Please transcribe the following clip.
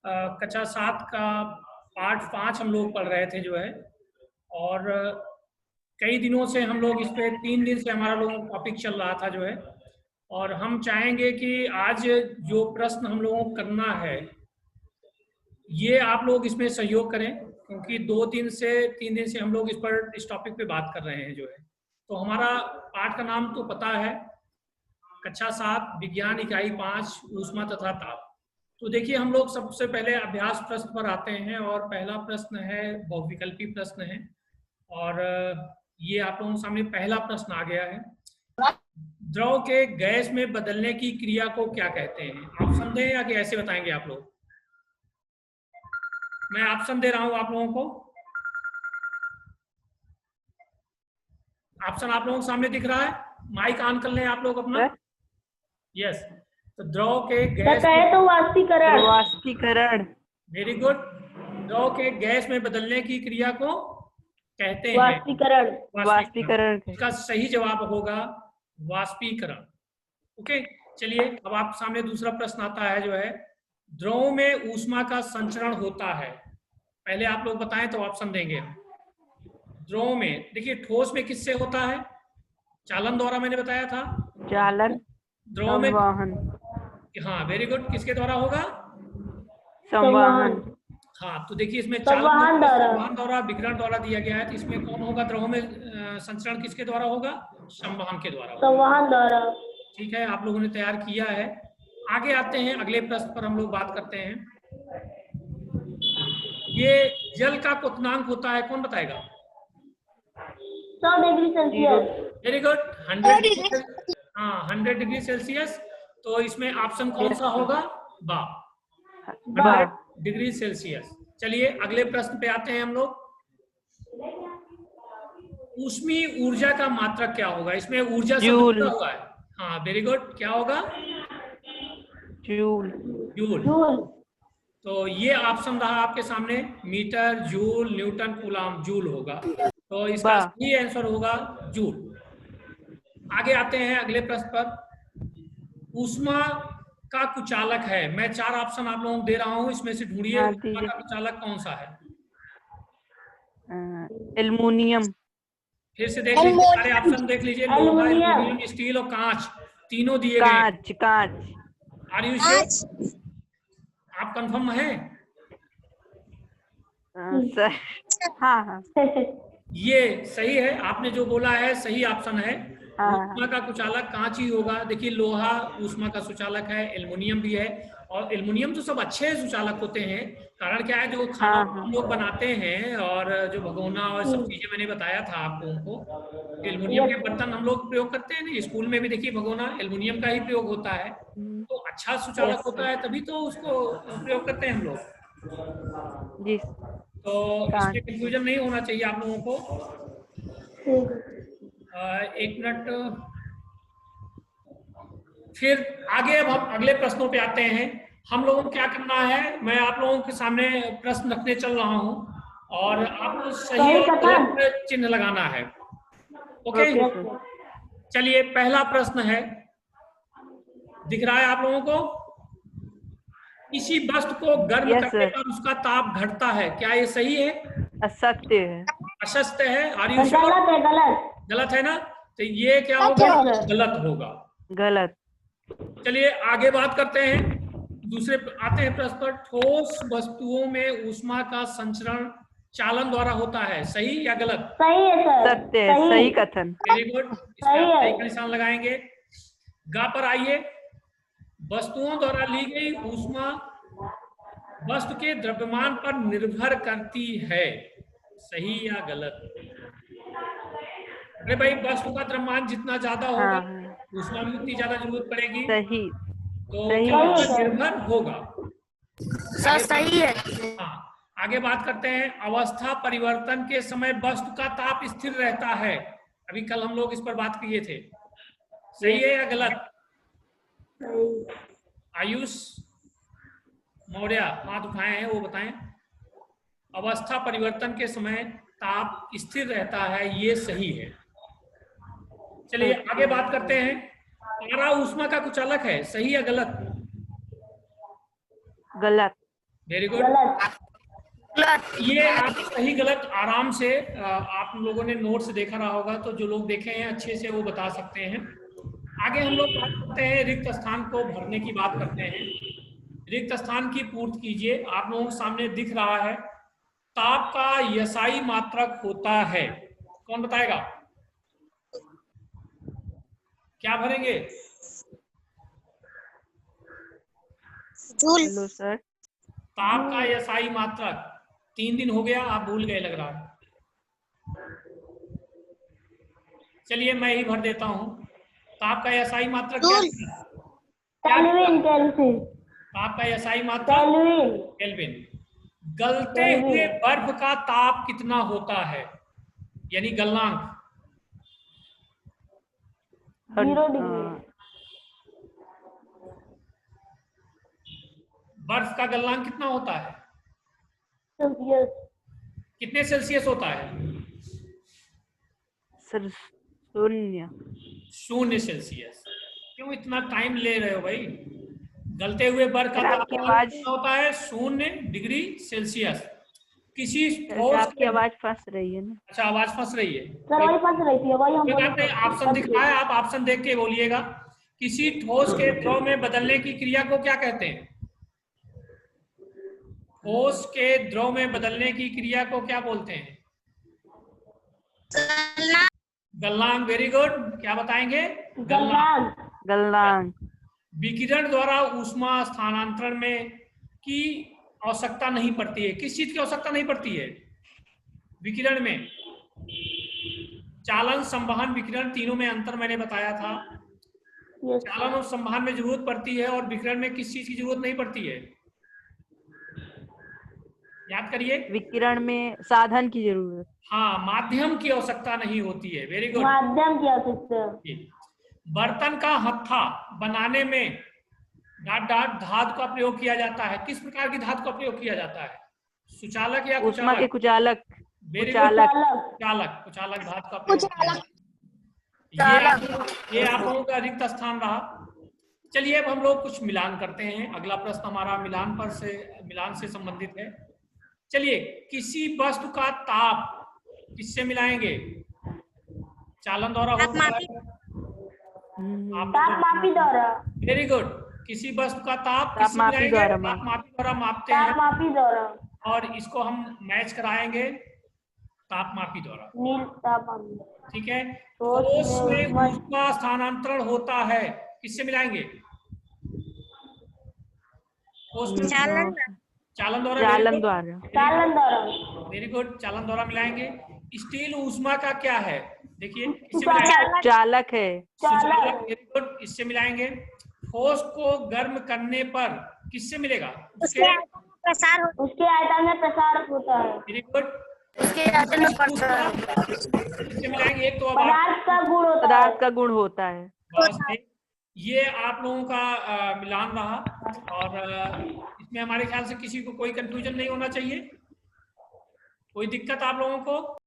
कक्षा 7 का पार्ट 5 हम लोग पढ़ रहे थे जो है। और कई दिनों से हम लोग इस पे 3 दिन से हमारा लोगों का टॉपिक चल रहा था जो है। और हम चाहेंगे कि आज जो प्रश्न हम लोगों को करना है ये आप लोग इसमें सहयोग करें, क्योंकि 3 दिन से हम लोग इस टॉपिक पे बात कर रहे हैं जो है। तो हमारा पाठ का नाम तो पता है, कक्षा 7 विज्ञान इकाई 5 ऊष्मा तथा ताप। तो देखिए हम लोग सबसे पहले अभ्यास प्रश्न पर आते हैं और पहला प्रश्न है बहुविकल्पी प्रश्न है। और ये आप लोगों के सामने पहला प्रश्न आ गया है। द्रव के गैस में बदलने की क्रिया को क्या कहते हैं? ऑप्शन दें या कि ऐसे बताएंगे आप लोग? मैं ऑप्शन दे रहा हूं आप लोगों को। ऑप्शन आप लोगों के सामने दिख रहा है, माइक ऑन कर लें आप लोग अपना। यस। तो द्रव के गैस तो वाष्पीकरण। वाष्पीकरण। Very good. द्रव के गैस में बदलने की क्रिया को कहते हैं वाष्पीकरण। वाष्पीकरण। इसका सही जवाब होगा वाष्पीकरण। ओके, चलिए अब आप सामने दूसरा प्रश्न आता है जो है, द्रव में ऊष्मा का संचरण होता है। पहले आप लोग बताएं तो ऑप्शन देंगे। द्रव में देखिए ठोस में किससे होता है? चालन द्वारा, मैंने बताया था। चालन। द्रव में संवहन। हाँ वेरी गुड, किसके द्वारा होगा? संवहन। हाँ, तो देखिए इसमें संवहन द्वारा विकिरण द्वारा दिया गया है, तो इसमें कौन होगा? द्रव में संचरण किसके द्वारा होगा? संवहन के द्वारा होगा। संवहन द्वारा। ठीक है, आप लोगों ने तैयार किया है। आगे आते हैं, अगले प्रश्न पर हम लोग बात करते हैं। ये जल का क्वथनांक होता है, कौन बताएगा? 100 degree Celsius. Very good, 100 degree Celsius. तो इसमें ऑप्शन कौन सा होगा? बा, 100 डिग्री सेल्सियस। चलिए अगले प्रश्न पे आते हैं हम लोग। ऊष्मीय ऊर्जा का मात्रक क्या होगा? इसमें ऊर्जा शब्द जुड़ा हुआ है। हाँ वेरी गुड, क्या होगा? जूल। जूल। तो ये ऑप्शन रहा आपके सामने, meter, joule, newton, coulomb. Joule होगा, तो इसका सही आंसर होगा जूल। आगे आते हैं अगले प्रश्न पर। ऊष्मा का कुचालक है, मैं 4 ऑप्शन आप लोगों को दे रहा हूं, इसमें से ढूंढिए ऊष्मा का कुचालक कौन सा है। एल्युमिनियम। फिर से देख लीजिए, सारे ऑप्शन देख लीजिए। लोहा, एल्युमिनियम, स्टील और कांच, तीनों दिए गए। कांच। Are you sure? आप कंफर्म हैं? हाँ। ये सही है, आपने जो बोला है सही ऑप्शन है। ऊष्मा का कुचालक कांच ही होगा। देखिए लोहा ऊष्मा का सुचालक है, एल्युमिनियम भी है। और एल्युमिनियम तो सब अच्छे सुचालक होते हैं। कारण क्या है, जो खाना हम लोग बनाते हैं और जो भगोना और सब चीजें मैंने बताया था आप लोगों को, एल्युमिनियम के बर्तन हम लोग प्रयोग करते हैं ना, स्कूल में भी देखिए भगोना एल्युमिनियम का ही प्रयोग होता है। तो अच्छा सुचालक होता है, तभी तो उसको प्रयोग करते हैं हम लोग। तो इसमें कंफ्यूजन नहीं होना चाहिए आप लोगों को। एक मिनट, फिर आगे अब हम अगले प्रश्नों पे आते हैं। हम लोगों को क्या करना है, मैं आप लोगों के सामने प्रश्न रखने चल रहा हूं और आपको सही और गलत चिन्ह लगाना है। ओके, चलिए पहला प्रश्न है, दिख रहा है आप लोगों को? किसी वस्तु को गर्म करने पर उसका ताप घटता है, क्या ये सही है? असत्य है। असत्य है। Are you sure? गलत है ना? तो ये क्या होगा? गलत होगा। गलत। चलिए आगे बात करते हैं, दूसरे आते हैं प्रश्न पर। ठोस वस्तुओं में ऊष्मा का संचरण चालन द्वारा होता है, सही या गलत? सही है सर। सत्य है। सही कथन। वेरी गुड, इसका सही का निशान लगाएंगे। गा पर आइए। वस्तुओं द्वारा ली गई ऊष्मा वस्तु के द्रव्यमान पर निर्भर करती है, सही या गलत? अरे भाई, वस्तु का द्रव्यमान जितना ज्यादा होगा ऊष्मा में उतनी ज्यादा जरूरत पड़ेगी। सही। तो निर्भर होगा। सही है। हाँ, आगे बात करते हैं। अवस्था परिवर्तन के समय वस्तु का ताप स्थिर रहता है, अभी कल हम लोग इस पर बात किए थे, सही है या गलत? आयुष मौर्य हाथ उठाए हैं, वो बताएं। अवस्था परिवर्तन के समय ताप स्थिर रहता है, ये सही है। चलिए आगे बात करते हैं। पारा ऊष्मा का कुचालक है, सही या गलत? गलत। Very good. गलत। ये आप सही गलत आराम से आप लोगों ने नोट्स देखा रहा होगा, तो जो लोग देखे हैं अच्छे से वो बता सकते हैं। आगे हम लोग बात करते हैं, रिक्त स्थान को भरने की बात करते हैं। रिक्त स्थान की पूर्ति कीजिए। आप लोगों के सामने दिख रहा है, ताप का यसाई मात्रक होता है। कौन बताएगा क्या भरेंगे? जूल। Hello sir. ताप का यसाई मात्रक। 3 दिन हो गया, आप भूल गए लग रहा है। चलिए मैं ही भर देता हूं। ताप का यसाई मात्रक क्या है? केल्विन। केल्विन। ताप का यसाई मात्रक केल्विन। केल्विन। गलते हुए बर्फ का ताप कितना होता है, यानी गलनांक? 0 डिग्री। बर्फ का गलनांक कितना होता है? सेल्सियस। कितने सेल्सियस होता है? सर 0। 0 सेल्सियस। क्यों इतना टाइम ले रहे हो भाई? गलते हुए बर्फ का आपकी तापमान आवाज कितना होता है? 0 डिग्री सेल्सियस। किसी सर, ठोस आपकी आवाज फंस रही है ना। अच्छा, आवाज फंस रही है। सर वही फंस रही थी, वही हम कोई बात नहीं, ऑप्शन दिख रहा है, आप ऑप्शन देख के बोलिएगा। किसी ठोस के द्रव में बदलने की क्रिया को क्या कहते हैं? ठोस के द्रव में बदलने की क्रिया को क्या बोलते हैं? गलनांक। Very good. क्या बताएंगे? गलनांक। गलनांक। विकिरण द्वारा ऊष्मा स्थानांतरण में की आवश्यकता नहीं पड़ती है। किस चीज की आवश्यकता नहीं पड़ती है विकिरण में? चालन, संवहन, विकिरण, तीनों में अंतर मैंने बताया था। चालन और संवहन में जरूरत पड़ती है, और विकिरण में किस चीज की जरूरत नहीं पड़ती है? याद करिए। विकिरण में साधन की जरूरत। हाँ, माध्यम की आवश्यकता नहीं होती है। Very good. माध्यम की आवश्यकता। बर्तन का हत्था बनाने में धातु का प्रयोग किया जाता है। किस प्रकार की धातु का प्रयोग किया जाता है? सुचालक या ऊष्मा के कुचालक? कुचालक। Very good. कुचालक। कुचालक। कुचालक धातु का प्रयोग किया जाता है। ये आप लोगों का रिक्त स्थान रहा। चलिए अब हम लोग कुछ मिलान करते हैं। अगला प्रश्न हमारा मिलान से संबंधित है। चलिए, किसी वस्तु का ताप किससे मिलाएंगे? चालन द्वारा होता है। तापमापी द्वारा। Very good. किसी वस्तु का ताप किससे तापमापी मिलाएंगे? द्वारा। तापमापी द्वारा मापते हैं, तापमापी द्वारा। और इसको हम मैच कराएंगे तापमापी द्वारा। नील तापमापी। ठीक है। ठोस में ऊष्मा स्थानांतरण होता है, किससे मिलाएंगे? चालन। चालन द्वारा। चालन द्वारा। चालन द्वारा। Very good. चालन द्वारा मिलाएंगे। स्टील ऊष्मा का क्या है? देखिए, किससे चालक। मिलाएंगे? चालक है। सुचालक। Very good. इससे मिलाएंगे। ठोस को गर्म करने पर किससे मिलेगा? उसके आयतन में प्रसार होता है। Very good. उसके आयतन में प्रसार। किससे मिलाएंगे? एक तो पदार्थ का गुण होता है। पदार्थ का गुण होता है। बस ये आप लोगों का मिलान रहा, और इसमें हमारे ख्याल से किसी को कोई कंफ्यूजन नहीं होना चाहिए। कोई दिक्कत आप लोगों को?